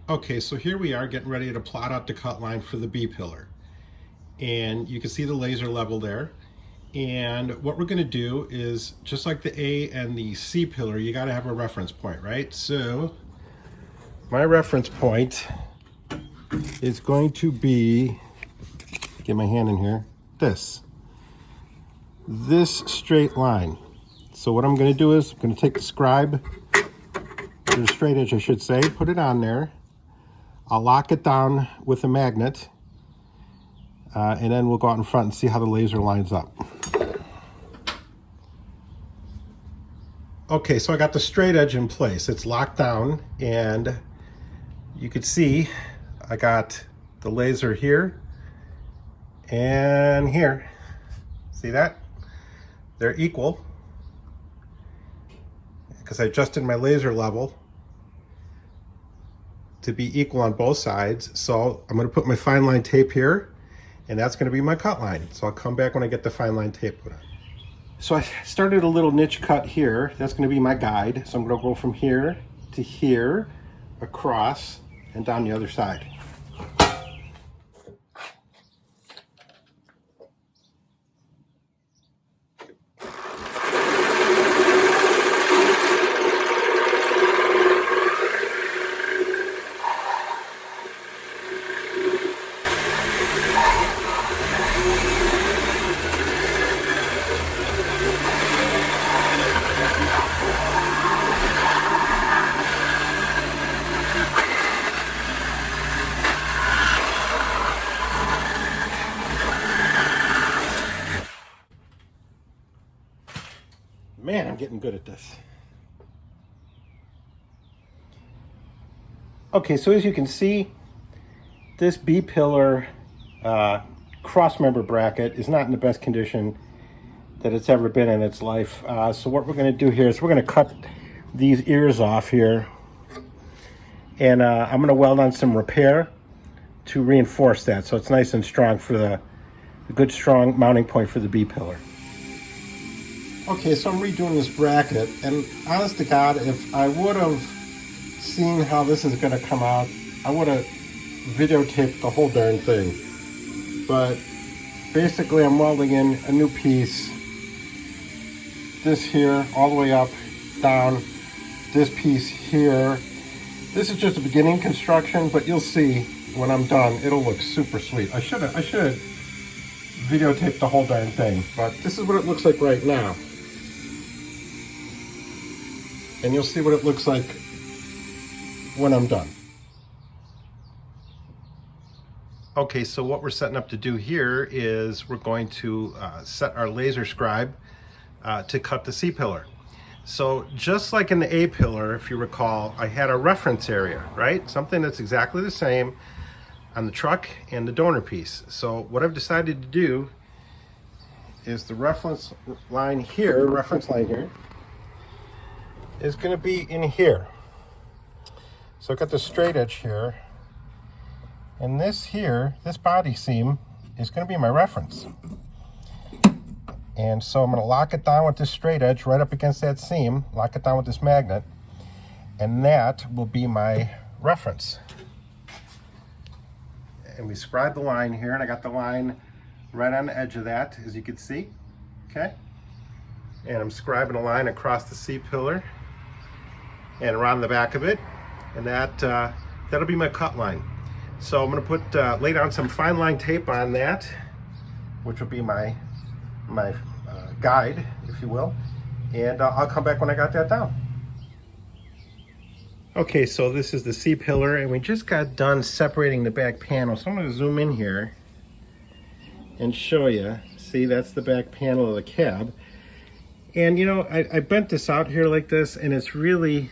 Okay, so here we are getting ready to plot out the cut line for the B pillar. And you can see the laser level there. And what we're going to do is, just like the A and the C pillar, you got to have a reference point, right? So my reference point is going to be, get my hand in here, this straight line. So what I'm going to do is I'm going to take the scribe, or the straight edge I should say, put it on there. I'll lock it down with a magnet, and then we'll go out in front and see how the laser lines up. Okay, so I got the straight edge in place. It's locked down, and you can see I got the laser here and here. See that? They're equal because I adjusted my laser level to be equal on both sides. So I'm going to put my fine line tape here, and that's going to be my cut line. So I'll come back when I get the fine line tape put on. So I started a little niche cut here. That's going to be my guide. So I'm going to go from here to here, across, and down the other side. Man, I'm getting good at this. Okay, so as you can see, this B pillar cross member bracket is not in the best condition that it's ever been in its life. So what we're going to do here is we're going to cut these ears off here, and I'm going to weld on some repair to reinforce that so it's nice and strong for the good strong mounting point for the B pillar. Okay, so I'm redoing this bracket, and honest to God, if I would have seen how this is going to come out, I would have videotaped the whole darn thing. But basically, I'm welding in a new piece. This here, all the way up, down. This piece here. This is just a beginning construction, but you'll see when I'm done, it'll look super sweet. I should videotape the whole darn thing, but this is what it looks like right now. And you'll see what it looks like when I'm done. Okay, so what we're setting up to do here is we're going to set our laser scribe to cut the C pillar. So just like in the A pillar, if you recall, I had a reference area, right? Something that's exactly the same on the truck and the donor piece. So what I've decided to do is the reference line here, is going to be in here. So I've got the straight edge here, and this here, this body seam is going to be my reference. And so I'm going to lock it down with this straight edge right up against that seam, lock it down with this magnet, and that will be my reference. And we scribe the line here, and I got the line right on the edge of that, as you can see. Okay? And I'm scribing a line across the C pillar and around the back of it, and that'll be my cut line. So I'm going to lay down some fine line tape on that, which will be my guide, if you will, and I'll come back when I got that down. Okay, so this is the C pillar, and we just got done separating the back panel. So I'm going to zoom in here and show you. See, that's the back panel of the cab. And you know, I bent this out here like this, and it's really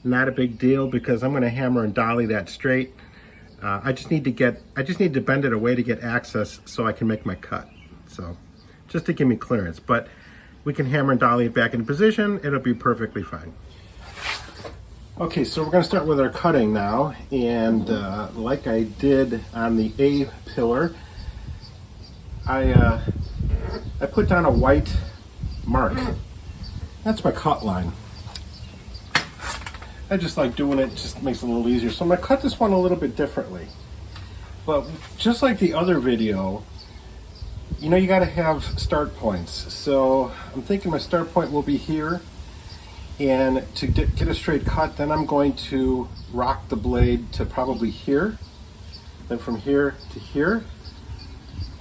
not a big deal because I'm going to hammer and dolly that straight. I just need to bend it away to get access so I can make my cut. So just to give me clearance, but we can hammer and dolly it back into position. It'll be perfectly fine. Okay, so we're going to start with our cutting now, and like I did on the A pillar, I put down a white mark. That's my cut line. I just like doing it, just makes it a little easier. So I'm gonna cut this one a little bit differently. But just like the other video, you know, you gotta have start points. So I'm thinking my start point will be here. And to get a straight cut, then I'm going to rock the blade to probably here. Then from here to here.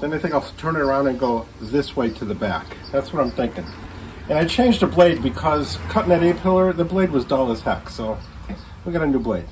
Then I think I'll turn it around and go this way to the back. That's what I'm thinking. And I changed the blade because cutting that A-pillar, the blade was dull as heck. So we got a new blade.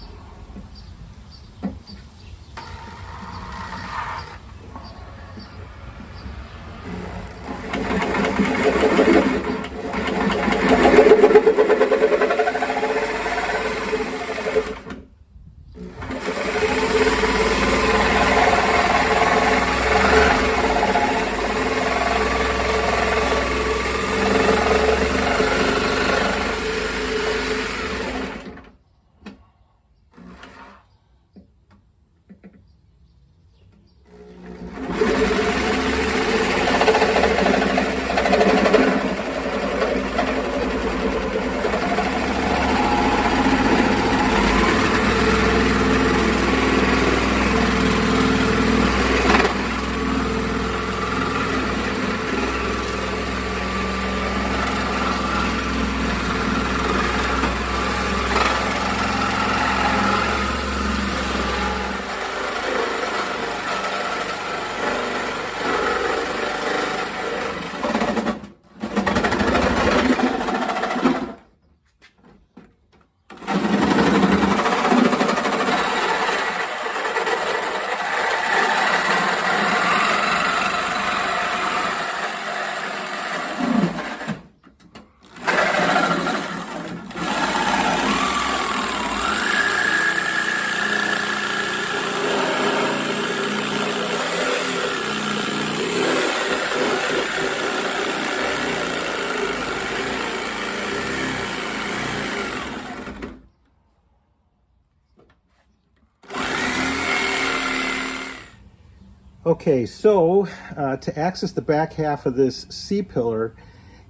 Okay, so to access the back half of this C-pillar,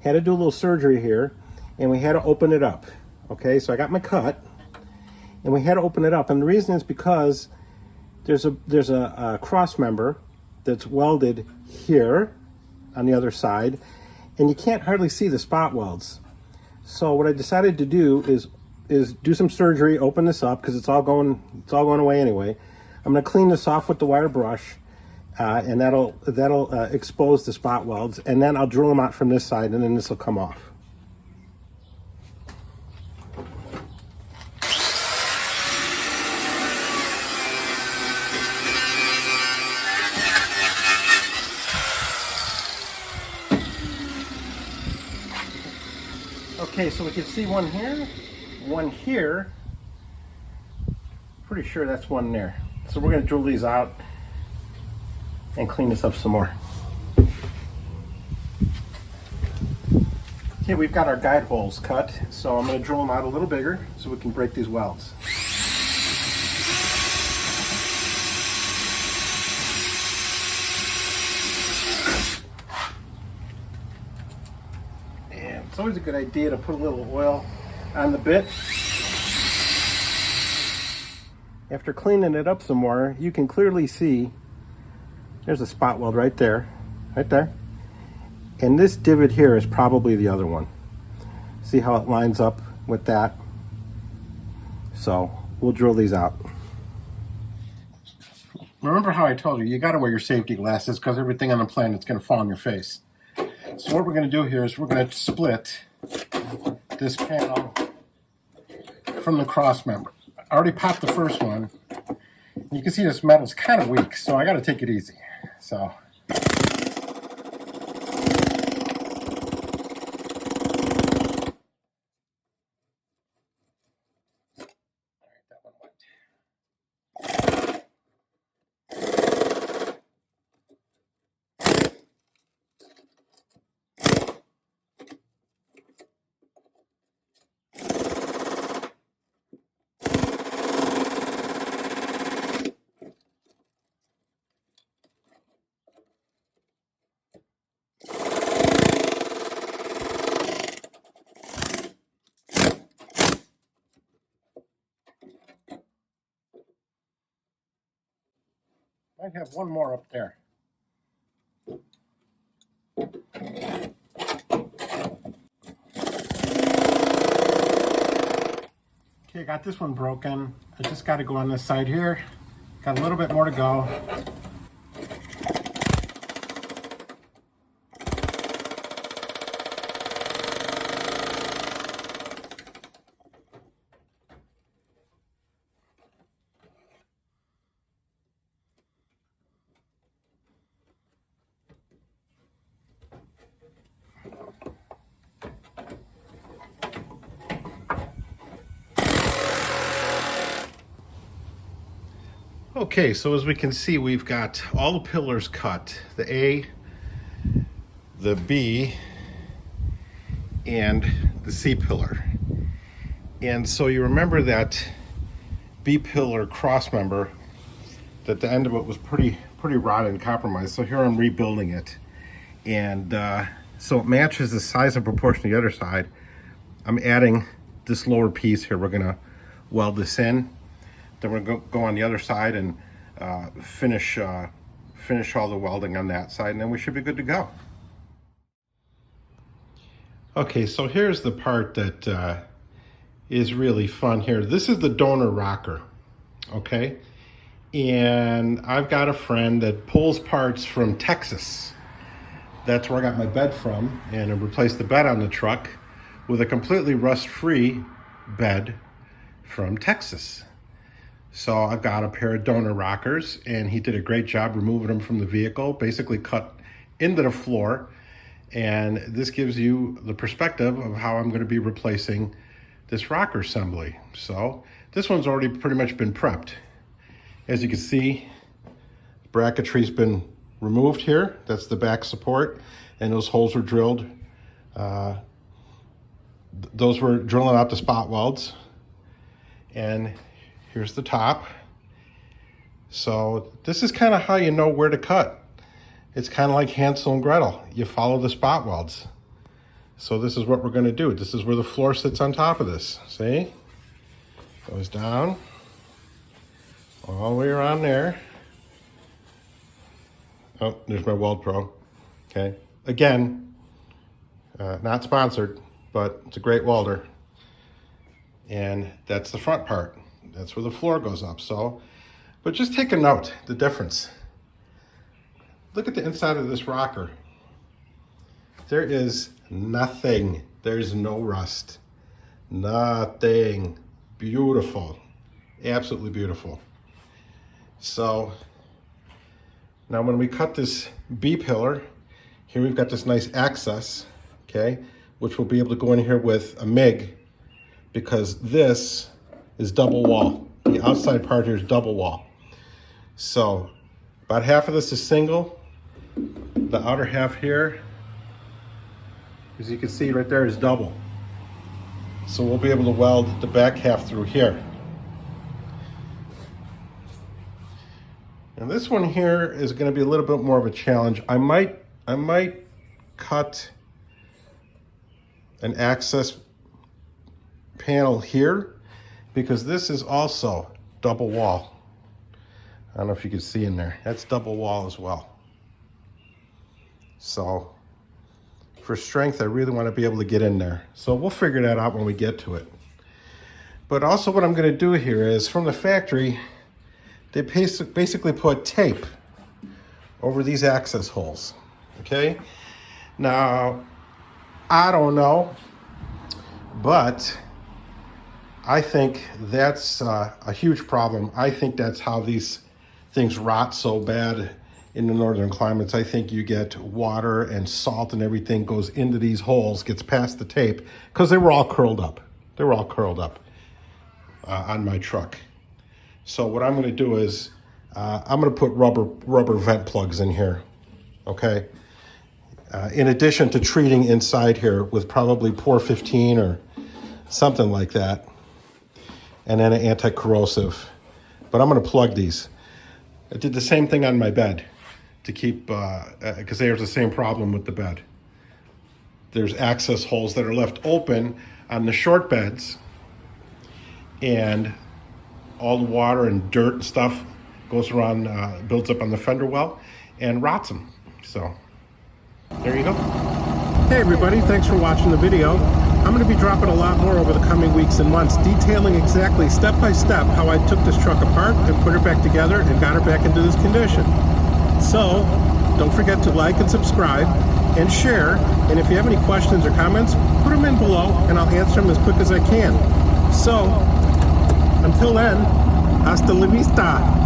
had to do a little surgery here, and we had to open it up. Okay, so I got my cut, and we had to open it up, and the reason is because there's a cross member that's welded here on the other side, and you can't hardly see the spot welds. So what I decided to do is do some surgery, open this up because it's all going away anyway. I'm going to clean this off with the wire brush. And that'll expose the spot welds, and then I'll drill them out from this side, and then this will come off. Okay, so we can see one here. Pretty sure that's one there. So we're going to drill these out and clean this up some more. Okay, we've got our guide holes cut, so I'm going to drill them out a little bigger so we can break these welds. And it's always a good idea to put a little oil on the bit. After cleaning it up some more, you can clearly see there's a spot weld right there. And this divot here is probably the other one. See how it lines up with that? So we'll drill these out. Remember how I told you, you gotta wear your safety glasses because everything on the planet's gonna fall on your face. So what we're gonna do here is we're gonna split this panel from the cross member. I already popped the first one. You can see this metal's kind of weak, so I gotta take it easy. So. I have one more up there. Okay, got this one broken. I just got to go on this side here. Got a little bit more to go. Okay, so as we can see, we've got all the pillars cut. The A, the B, and the C pillar. And so you remember that B pillar cross member, that the end of it was pretty rotted and compromised. So here I'm rebuilding it. And so it matches the size and proportion of the other side. I'm adding this lower piece here. We're gonna weld this in. Then we're going to go on the other side and finish all the welding on that side, and then we should be good to go. Okay, so here's the part that is really fun here. This is the donor rocker, okay? And I've got a friend that pulls parts from Texas. That's where I got my bed from, and I replaced the bed on the truck with a completely rust-free bed from Texas. So I've got a pair of donor rockers, and he did a great job removing them from the vehicle, basically cut into the floor. And this gives you the perspective of how I'm going to be replacing this rocker assembly. So this one's already pretty much been prepped. As you can see, bracketry's been removed here. That's the back support, and those holes were drilled. Those were drilling out the spot welds. And here's the top. So this is kind of how you know where to cut. It's kind of like Hansel and Gretel. You follow the spot welds. So this is what we're going to do. This is where the floor sits on top of this. See? Goes down all the way around there. Oh, there's my Weld Pro. Okay. Again, not sponsored, but it's a great welder. And that's the front part. That's where the floor goes up. So, but just take a note, the difference. Look at the inside of this rocker. There is nothing. There's no rust. Nothing. Beautiful. Absolutely beautiful. So, now when we cut this B pillar, here we've got this nice access, okay, which we'll be able to go in here with a MIG, because this is double wall. The outside part here is double wall. So about half of this is single. The outer half here, as you can see right there, is double. So we'll be able to weld the back half through here. And this one here is going to be a little bit more of a challenge. I might cut an access panel here, because this is also double wall. I don't know if you can see in there. That's double wall as well. So for strength, I really want to be able to get in there. So we'll figure that out when we get to it. But also what I'm going to do here is, from the factory, they basically put tape over these access holes, okay? Now, I don't know, but I think that's a huge problem. I think that's how these things rot so bad in the northern climates. I think you get water and salt and everything goes into these holes, gets past the tape, because they were all curled up. They were all curled up on my truck. So what I'm going to do is I'm going to put rubber vent plugs in here, okay? In addition to treating inside here with probably POR-15 or something like that, and then an anti-corrosive. But I'm going to plug these. I did the same thing on my bed to keep, because there's the same problem with the bed. There's access holes that are left open on the short beds, and all the water and dirt and stuff goes around, builds up on the fender well, and rots them. So there you go. Hey everybody, thanks for watching the video. I'm going to be dropping a lot more over the coming weeks and months, detailing exactly step by step how I took this truck apart and put her back together and got her back into this condition. So don't forget to like and subscribe and share, and if you have any questions or comments, put them in below and I'll answer them as quick as I can. So until then, hasta la vista.